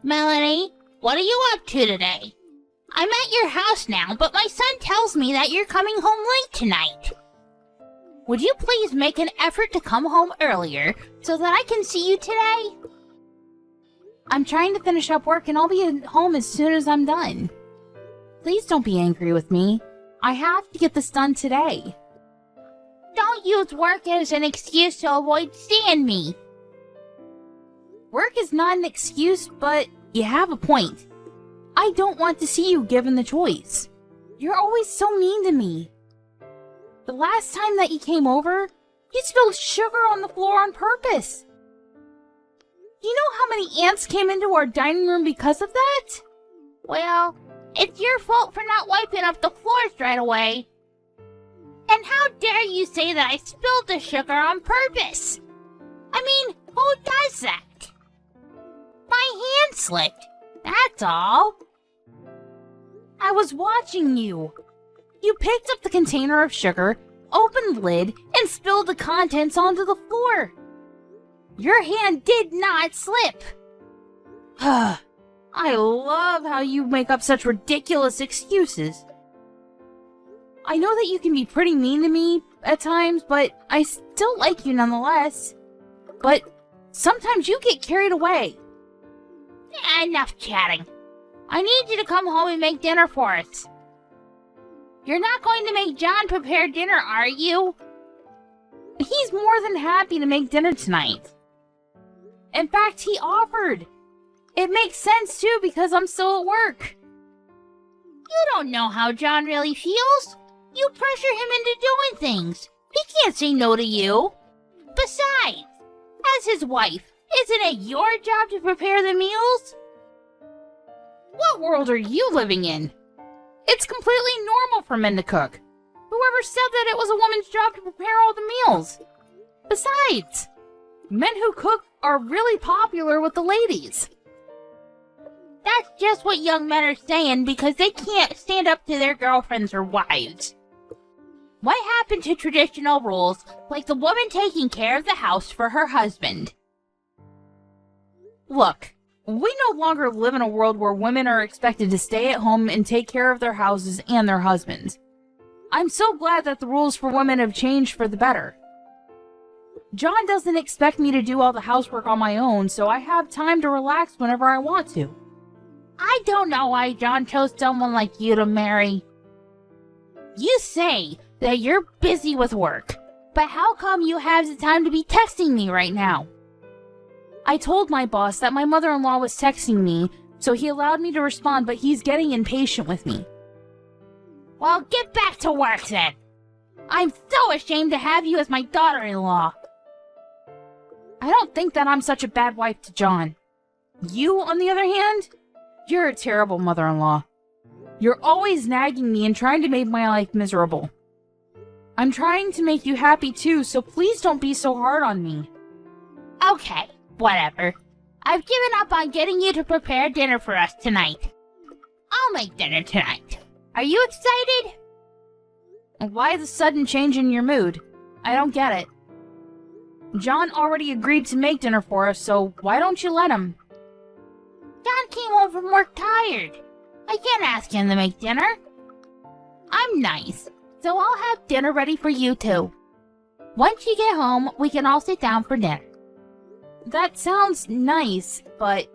Melanie, what are you up to today? I'm at your house now, but my son tells me that you're coming home late tonight. Would you please make an effort to come home earlier so that I can see you today? I'm trying to finish up work and I'll be at home as soon as I'm done. Please don't be angry with me. I have to get this done today. Don't use work as an excuse to avoid seeing me. Work is not an excuse, but you have a point. I don't want to see you given the choice. You're always so mean to me. The last time that you came over, you spilled sugar on the floor on purpose. Do you know how many ants came into our dining room because of that? Well, it's your fault for not wiping up the floors right away. And how dare you say that I spilled the sugar on purpose? I mean, who does that? My hand slipped, that's all. I was watching you. You picked up the container of sugar, opened the lid, and spilled the contents onto the floor. Your hand did not slip. I love how you make up such ridiculous excuses. I know that you can be pretty mean to me at times, but I still like you nonetheless. But sometimes you get carried away. Enough chatting. I need you to come home and make dinner for us. You're not going to make John prepare dinner, are you? He's more than happy to make dinner tonight. In fact, he offered. It makes sense, too, because I'm still at work. You don't know how John really feels. You pressure him into doing things. He can't say no to you. Besides, as his wife, isn't it your job to prepare the meals? What world are you living in? It's completely normal for men to cook. Whoever said that it was a woman's job to prepare all the meals? Besides, men who cook are really popular with the ladies. That's just what young men are saying because they can't stand up to their girlfriends or wives. What happened to traditional rules like the woman taking care of the house for her husband? Look, we no longer live in a world where women are expected to stay at home and take care of their houses and their husbands. I'm so glad that the rules for women have changed for the better. John doesn't expect me to do all the housework on my own, so I have time to relax whenever I want to. I don't know why John chose someone like you to marry. You say that you're busy with work, but how come you have the time to be texting me right now? I told my boss that my mother-in-law was texting me, so he allowed me to respond, but he's getting impatient with me. Well, get back to work then. I'm so ashamed to have you as my daughter-in-law. I don't think that I'm such a bad wife to John. You, on the other hand, you're a terrible mother-in-law. You're always nagging me and trying to make my life miserable. I'm trying to make you happy too, so please don't be so hard on me. Okay. Whatever. I've given up on getting you to prepare dinner for us tonight. I'll make dinner tonight. Are you excited? Why the sudden change in your mood? I don't get it. John already agreed to make dinner for us, so why don't you let him? John came home from work tired. I can't ask him to make dinner. I'm nice, so I'll have dinner ready for you too. Once you get home, we can all sit down for dinner. That sounds nice, but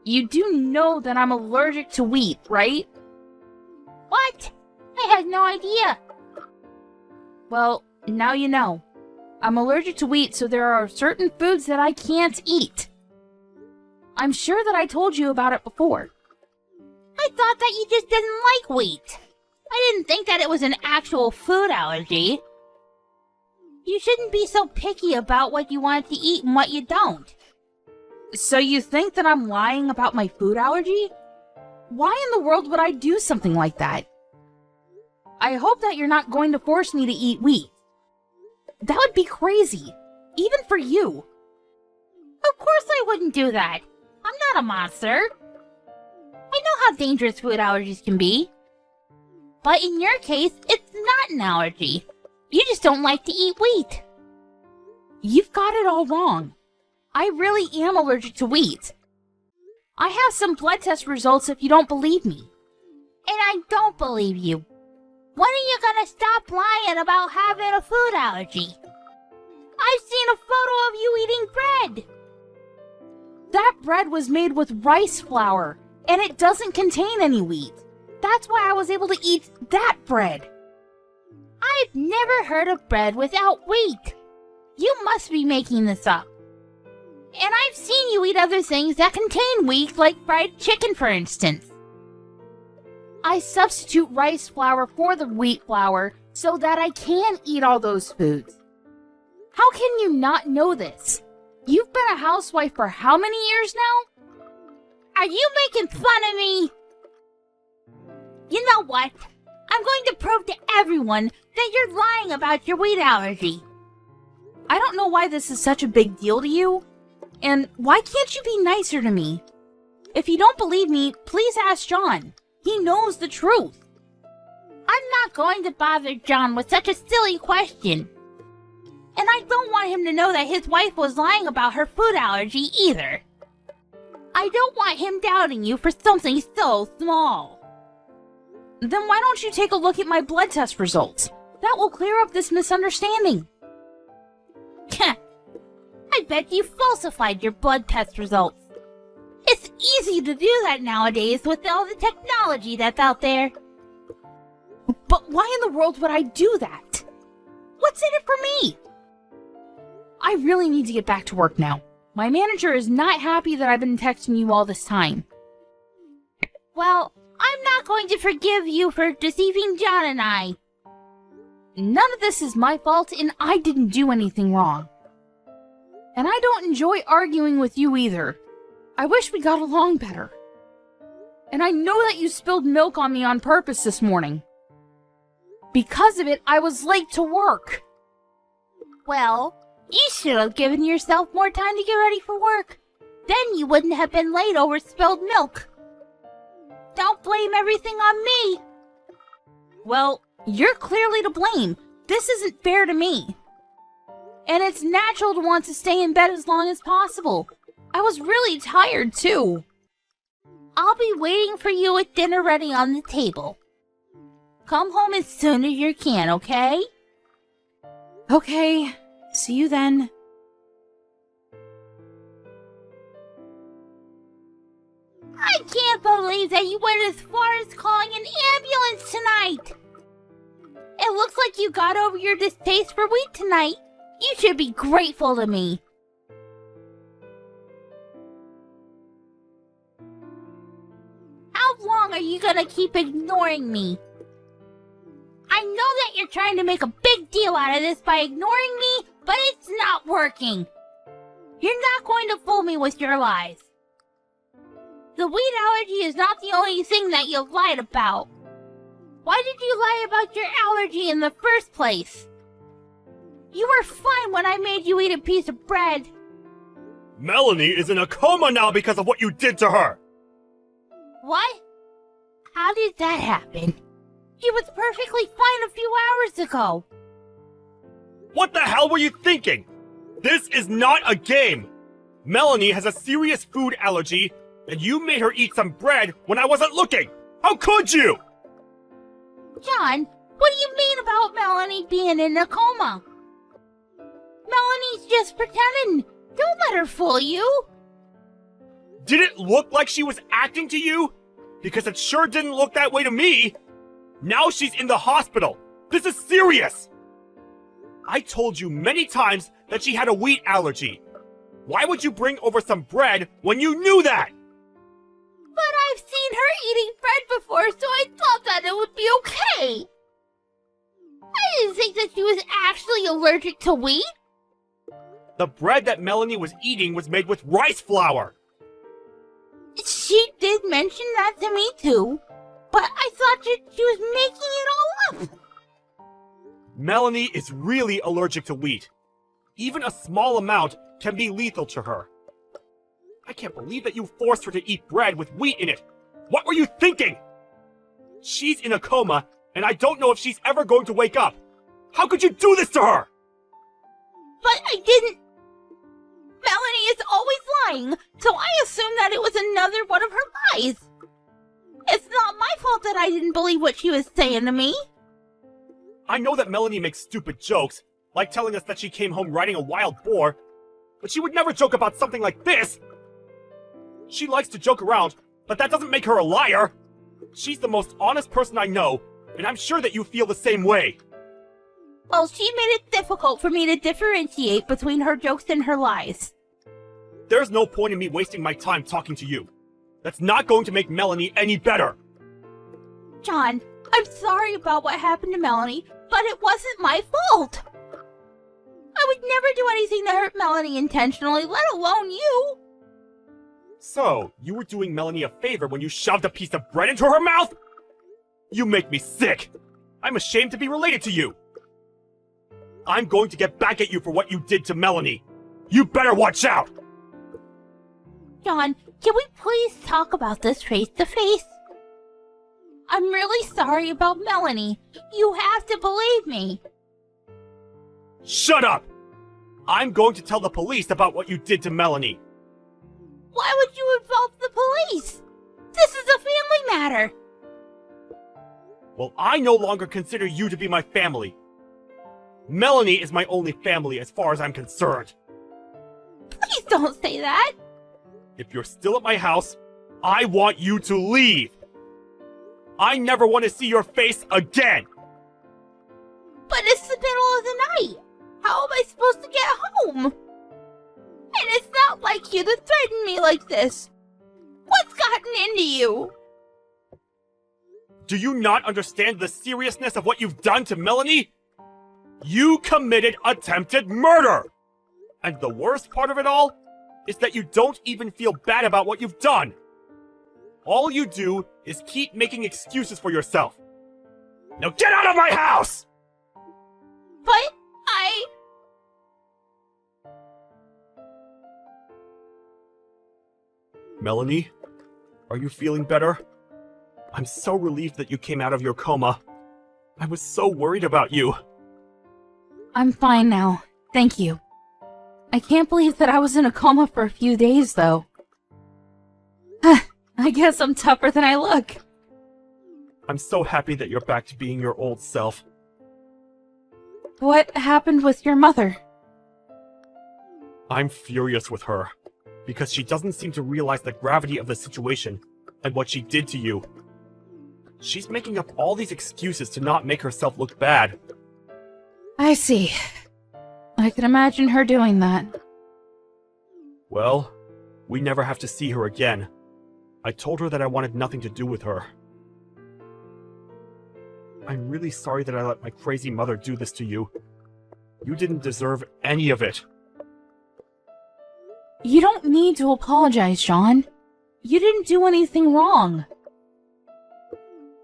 you do know that I'm allergic to wheat, right? What? I had no idea. Well, now you know. I'm allergic to wheat, so there are certain foods that I can't eat. I'm sure that I told you about it before. I thought that you just didn't like wheat. I didn't think that it was an actual food allergy. You shouldn't be so picky about what you want to eat and what you don't. So you think that I'm lying about my food allergy? Why in the world would I do something like that? I hope that you're not going to force me to eat wheat. That would be crazy, even for you. Of course I wouldn't do that. I'm not a monster. I know how dangerous food allergies can be. But in your case, it's not an allergy. You just don't like to eat wheat. You've got it all wrong. I really am allergic to wheat. I have some blood test results if you don't believe me. And I don't believe you. When are you gonna stop lying about having a food allergy? I've seen a photo of you eating bread. That bread was made with rice flour, and it doesn't contain any wheat. That's why I was able to eat that bread. I've never heard of bread without wheat. You must be making this up. And I've seen you eat other things that contain wheat, like fried chicken, for instance. I substitute rice flour for the wheat flour so that I can eat all those foods. How can you not know this? You've been a housewife for how many years now? Are you making fun of me? You know what? I'm going to prove to everyone that you're lying about your wheat allergy. I don't know why this is such a big deal to you. And why can't you be nicer to me? If you don't believe me, please ask John. He knows the truth. I'm not going to bother John with such a silly question. And I don't want him to know that his wife was lying about her food allergy either. I don't want him doubting you for something so small. Then why don't you take a look at my blood test results? That will clear up this misunderstanding. I bet you falsified your blood test results. It's easy to do that nowadays with all the technology that's out there. But why in the world would I do that? What's in it for me? I really need to get back to work now. My manager is not happy that I've been texting you all this time. Well, I'm not going to forgive you for deceiving John and I. None of this is my fault, and I didn't do anything wrong. And I don't enjoy arguing with you either. I wish we got along better. And I know that you spilled milk on me on purpose this morning. Because of it, I was late to work. Well, you should have given yourself more time to get ready for work. Then you wouldn't have been late over spilled milk. Don't blame everything on me. Well, you're clearly to blame. This isn't fair to me. And it's natural to want to stay in bed as long as possible. I was really tired, too. I'll be waiting for you with dinner ready on the table. Come home as soon as you can, okay? Okay. See you then. I can't believe that you went as far as calling an ambulance tonight. It looks like you got over your distaste for wheat tonight. You should be grateful to me. How long are you gonna keep ignoring me? I know that you're trying to make a big deal out of this by ignoring me, but it's not working. You're not going to fool me with your lies. The wheat allergy is not the only thing that you've lied about. Why did you lie about your allergy in the first place? You were fine when I made you eat a piece of bread. Melanie is in a coma now because of what you did to her! What? How did that happen? She was perfectly fine a few hours ago. What the hell were you thinking? This is not a game! Melanie has a serious food allergy, and you made her eat some bread when I wasn't looking! How could you? John, what do you mean about Melanie being in a coma? Melanie's just pretending. Don't let her fool you. Did it look like she was acting to you? Because it sure didn't look that way to me. Now she's in the hospital. This is serious. I told you many times that she had a wheat allergy. Why would you bring over some bread when you knew that? But I've seen her eating bread before, so I thought that it would be okay. I didn't think that she was actually allergic to wheat. The bread that Melanie was eating was made with rice flour. She did mention that to me too, but I thought that she was making it all up. Melanie is really allergic to wheat. Even a small amount can be lethal to her. I can't believe that you forced her to eat bread with wheat in it. What were you thinking? She's in a coma, and I don't know if she's ever going to wake up. How could you do this to her? But I didn't. Melanie is always lying, so I assumed that it was another one of her lies. It's not my fault that I didn't believe what she was saying to me. I know that Melanie makes stupid jokes, like telling us that she came home riding a wild boar, but she would never joke about something like this. She likes to joke around, but that doesn't make her a liar. She's the most honest person I know, and I'm sure that you feel the same way. Well, she made it difficult for me to differentiate between her jokes and her lies. There's no point in me wasting my time talking to you. That's not going to make Melanie any better. John, I'm sorry about what happened to Melanie, but it wasn't my fault. I would never do anything to hurt Melanie intentionally, let alone you. So, you were doing Melanie a favor when you shoved a piece of bread into her mouth? You make me sick. I'm ashamed to be related to you. I'm going to get back at you for what you did to Melanie. You better watch out! John, can we please talk about this face to face? I'm really sorry about Melanie. You have to believe me. Shut up! I'm going to tell the police about what you did to Melanie. Why would you involve the police? This is a family matter. Well, I no longer consider you to be my family. Melanie is my only family as far as I'm concerned. Please don't say that. If you're still at my house, I want you to leave. I never want to see your face again. But it's the middle of the night. How am I supposed to get home? And it's not like you to threaten me like this. What's gotten into you? Do you not understand the seriousness of what you've done to Melanie? You committed attempted murder! And the worst part of it all is that you don't even feel bad about what you've done. All you do is keep making excuses for yourself. Now get out of my house! But Melanie, are you feeling better? I'm so relieved that you came out of your coma. I was so worried about you. I'm fine now. Thank you. I can't believe that I was in a coma for a few days, though. I guess I'm tougher than I look. I'm so happy that you're back to being your old self. What happened with your mother? I'm furious with her, because she doesn't seem to realize the gravity of the situation and what she did to you. She's making up all these excuses to not make herself look bad. I see. I can imagine her doing that. Well, we never have to see her again. I told her that I wanted nothing to do with her. I'm really sorry that I let my crazy mother do this to you. You didn't deserve any of it. You don't need to apologize, Sean. You didn't do anything wrong.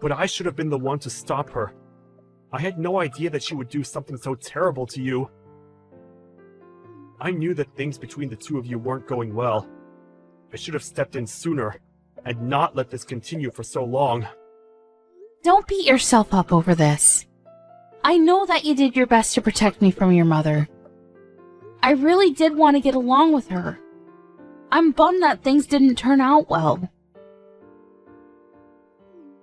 But I should have been the one to stop her. I had no idea that she would do something so terrible to you. I knew that things between the two of you weren't going well. I should have stepped in sooner, and not let this continue for so long. Don't beat yourself up over this. I know that you did your best to protect me from your mother. I really did want to get along with her. I'm bummed that things didn't turn out well.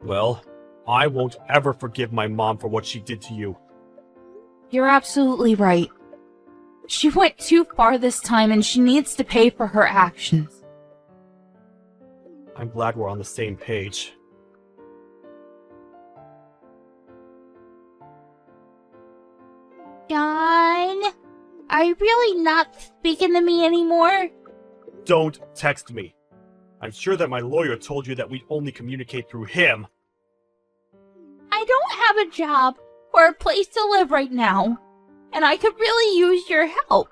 Well, I won't ever forgive my mom for what she did to you. You're absolutely right. She went too far this time and she needs to pay for her actions. I'm glad we're on the same page. John, are you really not speaking to me anymore? Don't text me. I'm sure that my lawyer told you that we'd only communicate through him. I don't have a job or a place to live right now, and I could really use your help.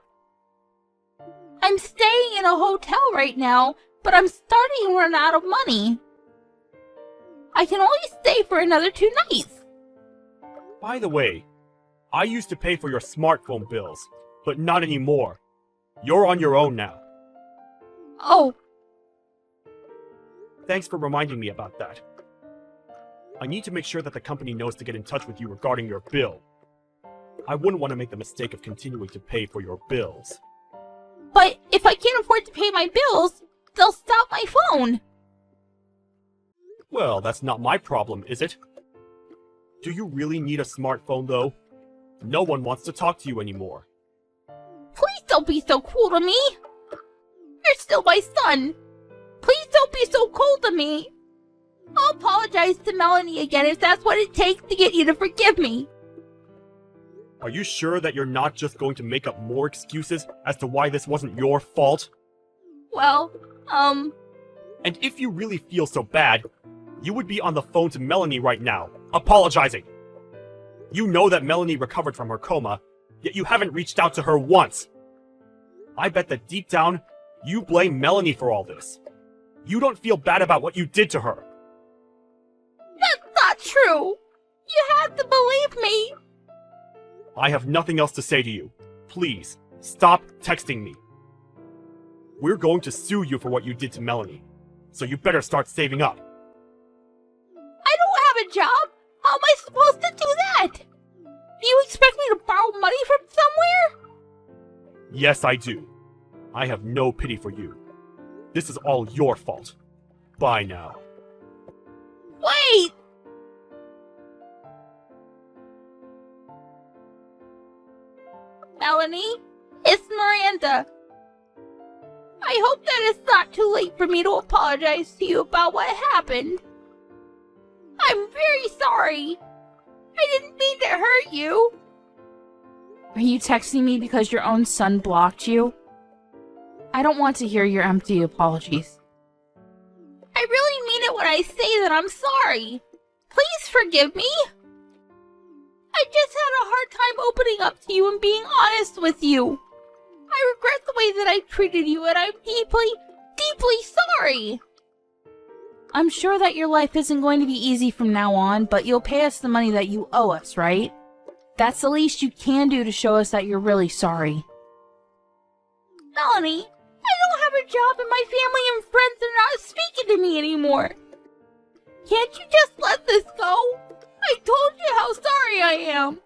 I'm staying in a hotel right now, but I'm starting to run out of money. I can only stay for another 2 nights. By the way, I used to pay for your smartphone bills, but not anymore. You're on your own now. Oh, Thanks for reminding me about that. I need to make sure that the company knows to get in touch with you regarding your bill. I wouldn't want to make the mistake of continuing to pay for your bills. But if I can't afford to pay my bills, they'll stop my phone. Well, that's not my problem, is it? Do you really need a smartphone, though? No one wants to talk to you anymore. Please don't be so cruel to me. You're still my son. Please don't be so cold to me. I'll apologize to Melanie again if that's what it takes to get you to forgive me. Are you sure that you're not just going to make up more excuses as to why this wasn't your fault? Well, And if you really feel so bad, you would be on the phone to Melanie right now, apologizing. You know that Melanie recovered from her coma, yet you haven't reached out to her once. I bet that deep down, you blame Melanie for all this. You don't feel bad about what you did to her. That's not true. You have to believe me. I have nothing else to say to you. Please, stop texting me. We're going to sue you for what you did to Melanie, so you better start saving up. I don't have a job. How am I supposed to do that? Do you expect me to borrow money from somewhere? Yes, I do. I have no pity for you. This is all your fault. Bye now. Wait! Melanie, it's Miranda. I hope that it's not too late for me to apologize to you about what happened. I'm very sorry. I didn't mean to hurt you. Are you texting me because your own son blocked you? I don't want to hear your empty apologies. I really mean it when I say that I'm sorry. Please forgive me. I just had a hard time opening up to you and being honest with you. I regret the way that I treated you, and I'm deeply, deeply sorry. I'm sure that your life isn't going to be easy from now on, but you'll pay us the money that you owe us, right? That's the least you can do to show us that you're really sorry. Melanie, I don't have a job and my family and friends are not speaking to me anymore. Can't you just let this go? I told you how sorry I am.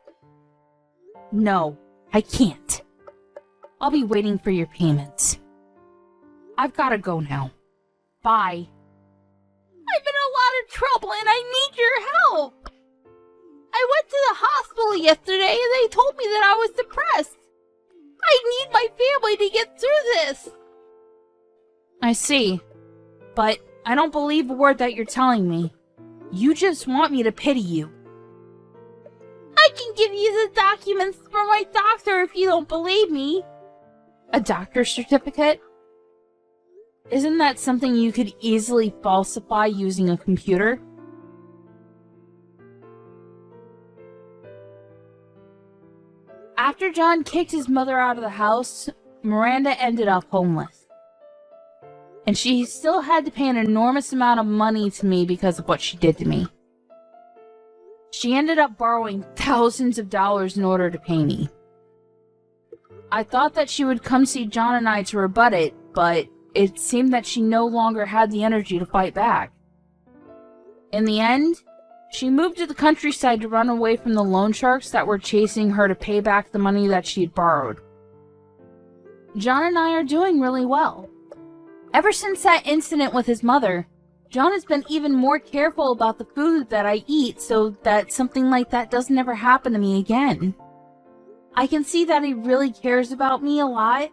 No, I can't. I'll be waiting for your payments. I've gotta go now. Bye. I'm in a lot of trouble and I need your help. I went to the hospital yesterday and they told me that I was depressed. I need my family to get through this. I see. But I don't believe a word that you're telling me. You just want me to pity you. I can give you the documents from my doctor if you don't believe me. A doctor's certificate? Isn't that something you could easily falsify using a computer? After John kicked his mother out of the house, Miranda ended up homeless. And she still had to pay an enormous amount of money to me because of what she did to me. She ended up borrowing thousands of dollars in order to pay me. I thought that she would come see John and I to rebut it, but it seemed that she no longer had the energy to fight back. In the end, she moved to the countryside to run away from the loan sharks that were chasing her to pay back the money that she had borrowed. John and I are doing really well. Ever since that incident with his mother, John has been even more careful about the food that I eat so that something like that doesn't ever happen to me again. I can see that he really cares about me a lot,